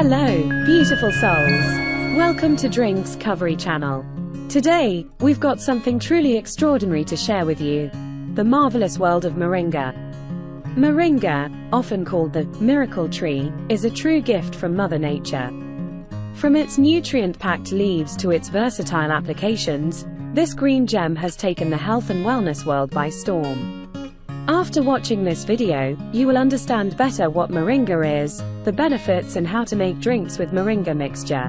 Hello, beautiful souls. Welcome to Drinks Covery channel. Today, we've got something truly extraordinary to share with you. The marvelous world of moringa. Moringa, often called the miracle tree, is a true gift from Mother Nature. From its nutrient-packed leaves to its versatile applications, this green gem has taken the health and wellness world by storm. After watching this video, you will understand better what moringa is, the benefits and how to make drinks with moringa mixture.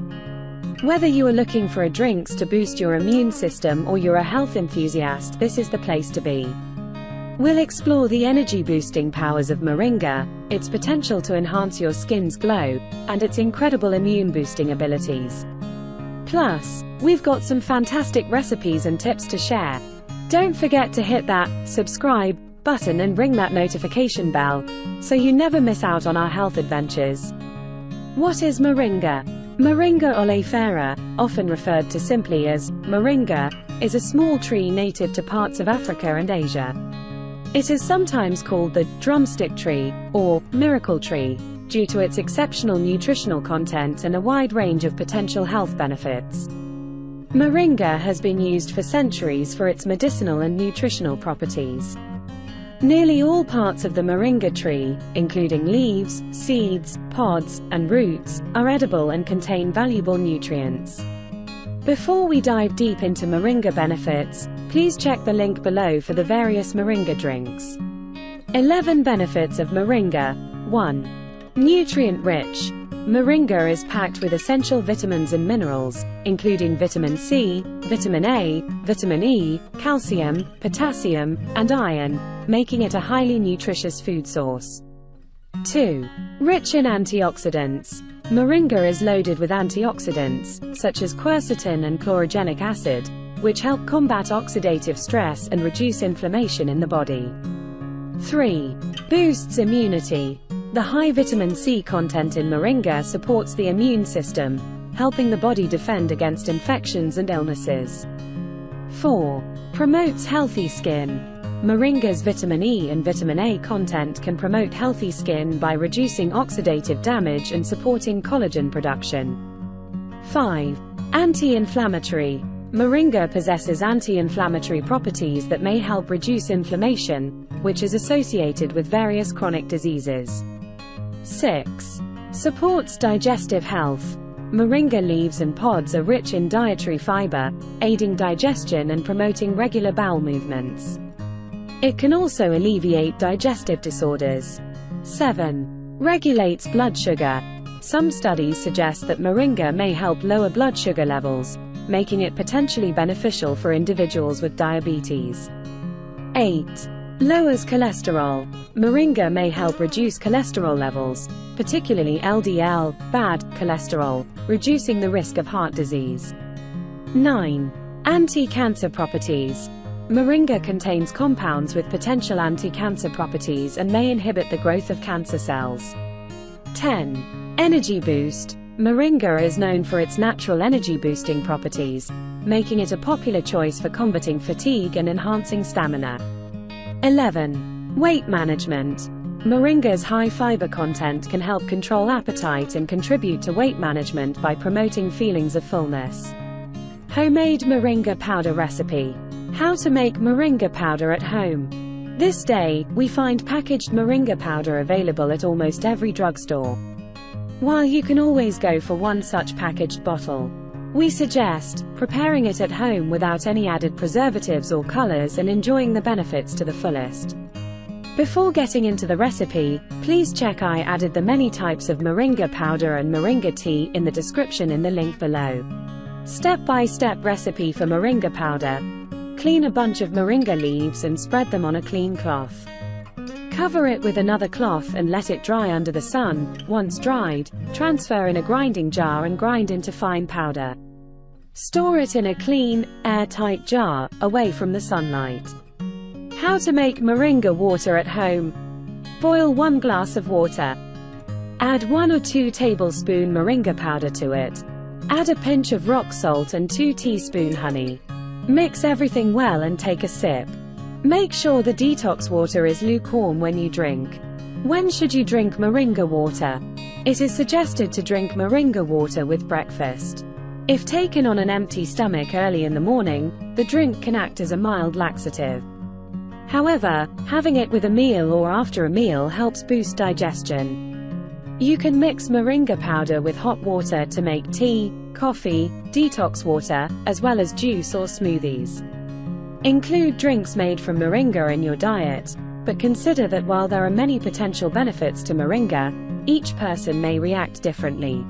Whether you are looking for a drinks to boost your immune system or you're a health enthusiast, this is the place to be. We'll explore the energy-boosting powers of moringa, its potential to enhance your skin's glow, and its incredible immune-boosting abilities. Plus, we've got some fantastic recipes and tips to share. Don't forget to hit that subscribe button and ring that notification bell, so you never miss out on our health adventures. What is moringa? Moringa oleifera, often referred to simply as moringa, is a small tree native to parts of Africa and Asia. It is sometimes called the drumstick tree, or miracle tree, due to its exceptional nutritional content and a wide range of potential health benefits. Moringa has been used for centuries for its medicinal and nutritional properties. Nearly all parts of the moringa tree, including leaves, seeds, pods, and roots, are edible and contain valuable nutrients. Before we dive deep into moringa benefits, please check the link below for the various moringa drinks. 11 benefits of moringa. 1. Nutrient-rich. Moringa is packed with essential vitamins and minerals, including vitamin C, vitamin A, vitamin E, calcium, potassium, and iron, making it a highly nutritious food source. 2. Rich in antioxidants. Moringa is loaded with antioxidants, such as quercetin and chlorogenic acid, which help combat oxidative stress and reduce inflammation in the body. 3. Boosts immunity. The high vitamin C content in moringa supports the immune system, helping the body defend against infections and illnesses. 4. Promotes healthy skin. Moringa's vitamin E and vitamin A content can promote healthy skin by reducing oxidative damage and supporting collagen production. 5. Anti-inflammatory. Moringa possesses anti-inflammatory properties that may help reduce inflammation, which is associated with various chronic diseases. 6. Supports digestive health. Moringa leaves and pods are rich in dietary fiber, aiding digestion and promoting regular bowel movements. It can also alleviate digestive disorders. 7. Regulates blood sugar. Some studies suggest that moringa may help lower blood sugar levels, making it potentially beneficial for individuals with diabetes. 8. Lowers cholesterol. Moringa may help reduce cholesterol levels, particularly LDL, bad cholesterol, reducing the risk of heart disease. 9. Anti-cancer properties. Moringa contains compounds with potential anti-cancer properties and may inhibit the growth of cancer cells. 10. Energy boost. Moringa is known for its natural energy-boosting properties, making it a popular choice for combating fatigue and enhancing stamina. 11. Weight management. Moringa's high fiber content can help control appetite and contribute to weight management by promoting feelings of fullness. Homemade moringa powder recipe. How to make moringa powder at home. This day, we find packaged moringa powder available at almost every drugstore. While you can always go for one such packaged bottle, we suggest preparing it at home without any added preservatives or colors and enjoying the benefits to the fullest. Before getting into the recipe, please check I added the many types of moringa powder and moringa tea in the description in the link below. Step-by-step recipe for moringa powder. Clean a bunch of moringa leaves and spread them on a clean cloth. Cover it with another cloth and let it dry under the sun. Once dried, transfer in a grinding jar and grind into fine powder. Store it in a clean, airtight jar, away from the sunlight. How to make moringa water at home. Boil 1 glass of water. Add 1 or 2 tablespoons moringa powder to it. Add a pinch of rock salt and 2 teaspoons honey. Mix everything well and take a sip. Make sure the detox water is lukewarm when you drink. When should you drink moringa water? It is suggested to drink moringa water with breakfast. If taken on an empty stomach early in the morning, the drink can act as a mild laxative. However, having it with a meal or after a meal helps boost digestion. You can mix moringa powder with hot water to make tea, coffee, detox water, as well as juice or smoothies. Include drinks made from moringa in your diet, but consider that while there are many potential benefits to moringa, each person may react differently.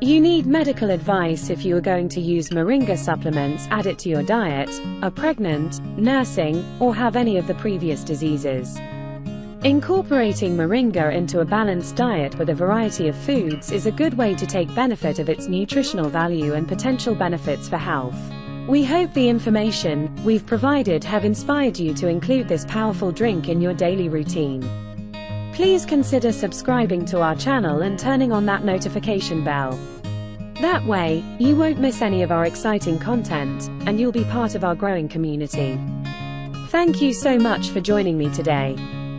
You need medical advice if you are going to use moringa supplements, add it to your diet, are pregnant, nursing, or have any of the previous diseases. Incorporating moringa into a balanced diet with a variety of foods is a good way to take benefit of its nutritional value and potential benefits for health. We hope the information we've provided have inspired you to include this powerful drink in your daily routine. Please consider subscribing to our channel and turning on that notification bell. That way, you won't miss any of our exciting content, and you'll be part of our growing community. Thank you so much for joining me today.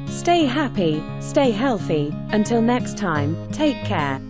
Stay happy, stay healthy. Until next time, take care.